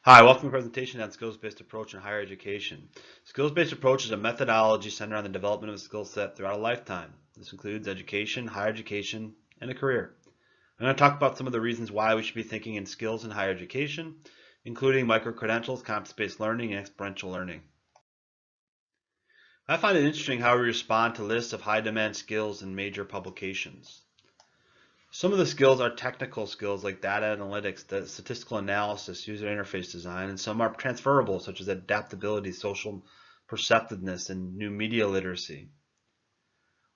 Hi, welcome to the presentation on skills-based approach in higher education. Skills-based approach is a methodology centered on the development of a skill set throughout a lifetime. This includes education, higher education, and a career. I'm going to talk about some of the reasons why we should be thinking in skills in higher education, including micro-credentials, competency-based learning, and exponential learning. I find it interesting how we respond to lists of high-demand skills in major publications. Some of the skills are technical skills like data analytics, statistical analysis, user interface design, and some are transferable such as adaptability, social perceptiveness, and new media literacy.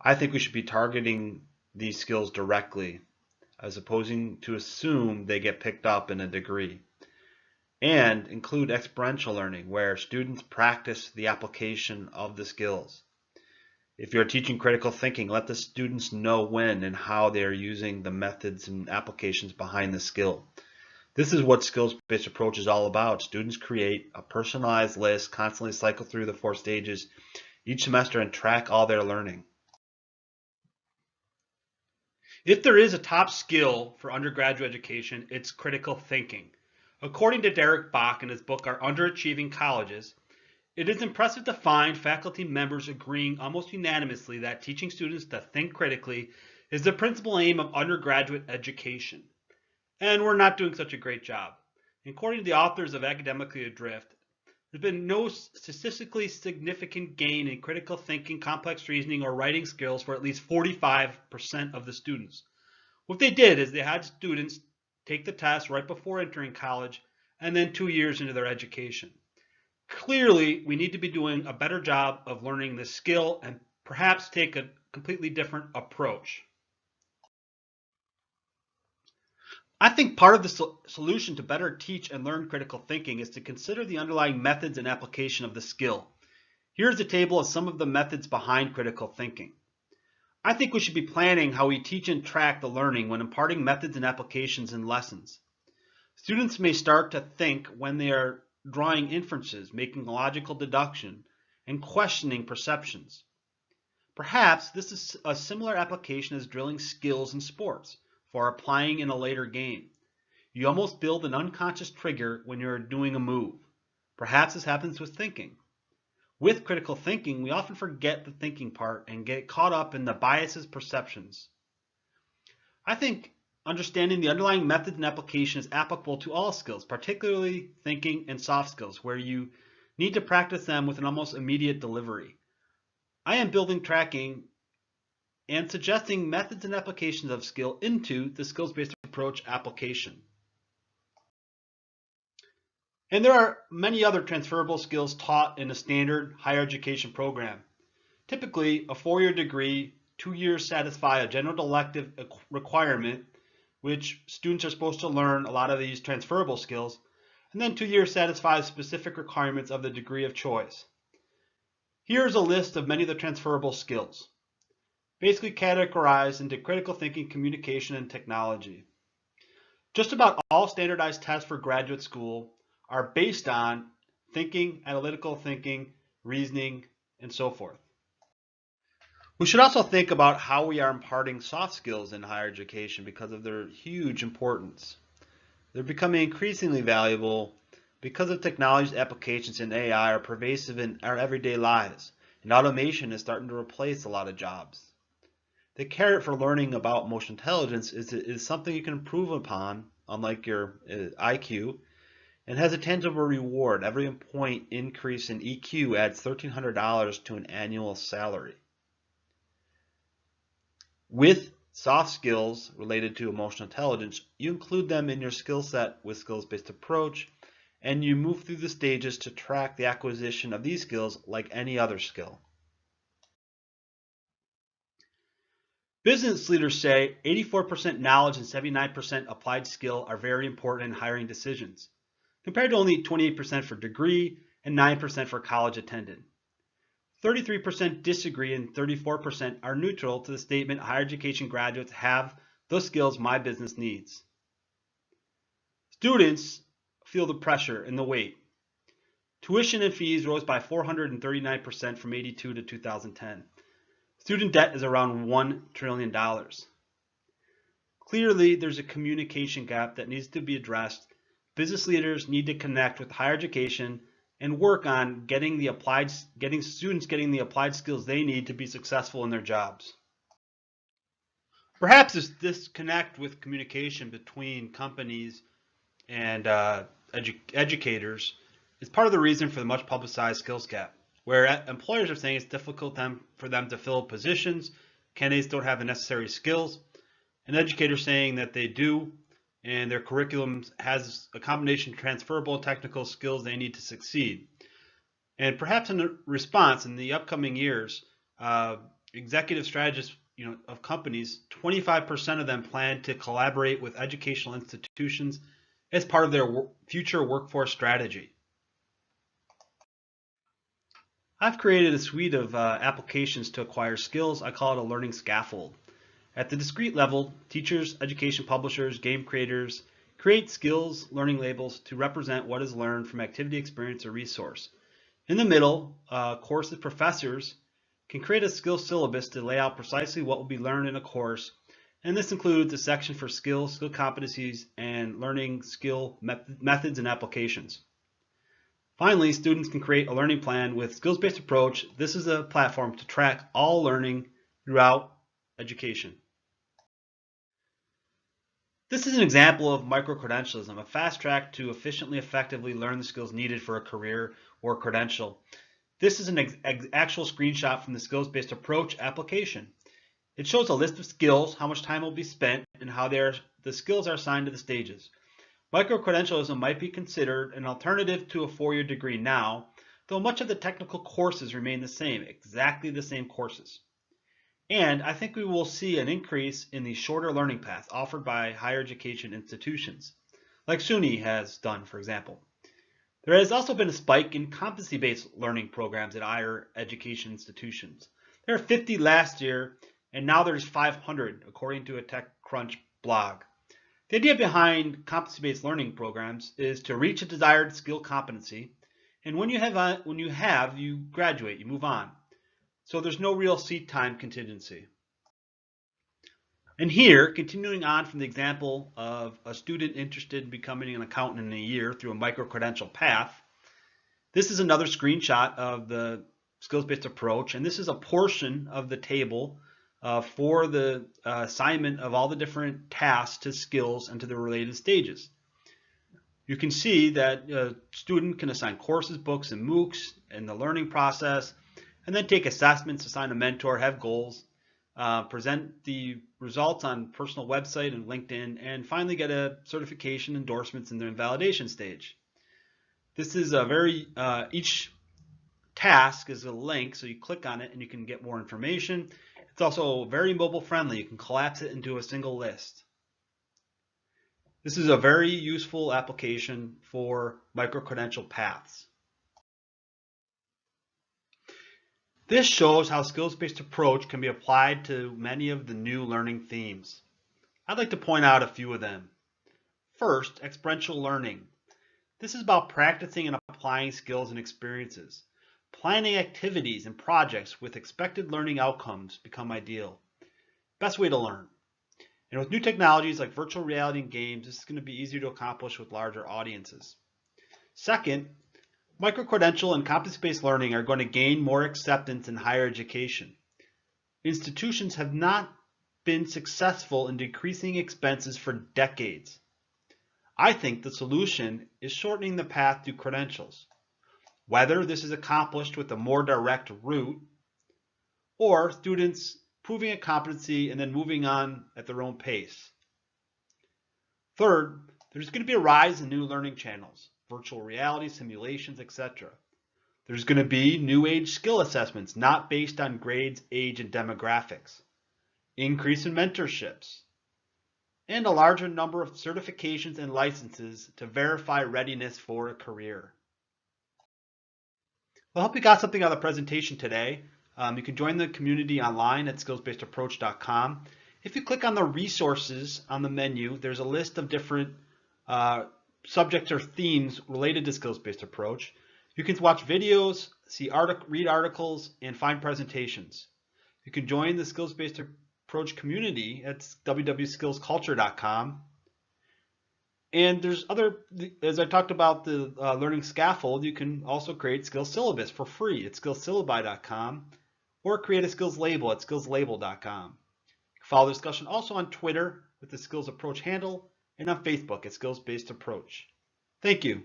I think we should be targeting these skills directly as opposing to assume they get picked up in a degree, and include experiential learning where students practice the application of the skills. If you're teaching critical thinking, let the students know when and how they are using the methods and applications behind the skill. This is what skills-based approach is all about. Students create a personalized list, constantly cycle through the 4 stages each semester and track all their learning. If there is a top skill for undergraduate education, it's critical thinking. According to Derek Bach in his book, Our Underachieving Colleges, it is impressive to find faculty members agreeing almost unanimously that teaching students to think critically is the principal aim of undergraduate education. And we're not doing such a great job. According to the authors of Academically Adrift, there's been no statistically significant gain in critical thinking, complex reasoning, or writing skills for at least 45% of the students. What they did is they had students take the test right before entering college and then 2 years into their education. Clearly, we need to be doing a better job of learning this skill and perhaps take a completely different approach. I think part of the solution to better teach and learn critical thinking is to consider the underlying methods and application of the skill. Here's a table of some of the methods behind critical thinking. I think we should be planning how we teach and track the learning when imparting methods and applications in lessons. Students may start to think when they are drawing inferences, making logical deduction, and questioning perceptions. Perhaps this is a similar application as drilling skills in sports for applying in a later game. You almost build an unconscious trigger when you're doing a move. Perhaps this happens with thinking. With critical thinking, we often forget the thinking part and get caught up in the biases perceptions. I think understanding the underlying methods and application is applicable to all skills, particularly thinking and soft skills, where you need to practice them with an almost immediate delivery. I am building tracking and suggesting methods and applications of skill into the skills-based approach application. And there are many other transferable skills taught in a standard higher education program. Typically, a 4-year degree, 2 years satisfy a general elective requirement, which students are supposed to learn a lot of these transferable skills, and then 2 years satisfies specific requirements of the degree of choice. Here's a list of many of the transferable skills, basically categorized into critical thinking, communication, and technology. Just about all standardized tests for graduate school are based on thinking, analytical thinking, reasoning, and so forth. We should also think about how we are imparting soft skills in higher education because of their huge importance. They're becoming increasingly valuable because of technology's applications in AI are pervasive in our everyday lives, and automation is starting to replace a lot of jobs. The carrot for learning about emotional intelligence is something you can improve upon, unlike your IQ, and has a tangible reward. Every point increase in EQ adds $1,300 to an annual salary. With soft skills related to emotional intelligence, you include them in your skill set with skills-based approach, and you move through the stages to track the acquisition of these skills like any other skill. Business leaders say 84% knowledge and 79% applied skill are very important in hiring decisions, compared to only 28% for degree and 9% for college attended. 33% disagree and 34% are neutral to the statement higher education graduates have the skills my business needs. Students feel the pressure and the weight. Tuition and fees rose by 439% from 82 to 2010. Student debt is around $1 trillion. Clearly, there's a communication gap that needs to be addressed business leaders need to connect with higher education and work on getting students getting the applied skills they need to be successful in their jobs. Perhaps this disconnect with communication between companies and educators is part of the reason for the much publicized skills gap, where employers are saying it's difficult for them to fill positions, candidates don't have the necessary skills, and educators saying that they do, and their curriculum has a combination of transferable and technical skills they need to succeed. And perhaps in response, in the upcoming years, executive strategists of companies, 25% of them plan to collaborate with educational institutions as part of their future workforce strategy. I've created a suite of applications to acquire skills. I call it a learning scaffold. At the discrete level, teachers, education publishers, game creators create skills learning labels to represent what is learned from activity, experience, or resource. In the middle, courses professors can create a skill syllabus to lay out precisely what will be learned in a course, and this includes a section for skills, skill competencies, and learning skill methods and applications. Finally, students can create a learning plan with skills-based approach. This is a platform to track all learning throughout education. This is an example of micro-credentialism, a fast track to efficiently, effectively learn the skills needed for a career or credential. This is an actual screenshot from the skills-based approach application. It shows a list of skills, how much time will be spent, and how the skills are assigned to the stages. Micro-credentialism might be considered an alternative to a 4-year degree now, though much of the technical courses remain the same, exactly the same courses. And I think we will see an increase in the shorter learning paths offered by higher education institutions, like SUNY has done, for example. There has also been a spike in competency-based learning programs at higher education institutions. There were 50 last year, and now there's 500, according to a TechCrunch blog. The idea behind competency-based learning programs is to reach a desired skill competency, and when you have, you graduate, you move on. So there's no real seat time contingency. And here, continuing on from the example of a student interested in becoming an accountant in a year through a micro-credential path, this is another screenshot of the skills-based approach, and this is a portion of the table for the assignment of all the different tasks to skills and to the related stages. You can see that a student can assign courses, books, and MOOCs in the learning process, and then take assessments, assign a mentor, have goals, present the results on personal website and LinkedIn, and finally get a certification, endorsements in the validation stage. This is each task is a link, so you click on it and you can get more information. It's also very mobile friendly. You can collapse it into a single list. This is a very useful application for micro-credential paths. This shows how skills-based approach can be applied to many of the new learning themes. I'd like to point out a few of them. First, experiential learning. This is about practicing and applying skills and experiences. Planning activities and projects with expected learning outcomes become ideal. Best way to learn. And with new technologies like virtual reality and games, this is going to be easier to accomplish with larger audiences. Second, micro-credential and competency-based learning are going to gain more acceptance in higher education. Institutions have not been successful in decreasing expenses for decades. I think the solution is shortening the path to credentials, whether this is accomplished with a more direct route or students proving a competency and then moving on at their own pace. Third, there's going to be a rise in new learning channels, virtual reality, simulations, etc. There's going to be new age skill assessments, not based on grades, age, and demographics. Increase in mentorships, and a larger number of certifications and licenses to verify readiness for a career. Well, I hope you got something out of the presentation today. You can join the community online at skillsbasedapproach.com. If you click on the resources on the menu, there's a list of different subjects or themes related to skills-based approach. You can watch videos, read articles, and find presentations. You can join the skills-based approach community at www.skillsculture.com. And there's other, as I talked about the learning scaffold, you can also create skills syllabus for free at skillssyllabi.com or create a skills label at skillslabel.com. Follow the discussion also on Twitter with the Skills Approach handle and on Facebook at Skills Based Approach. Thank you.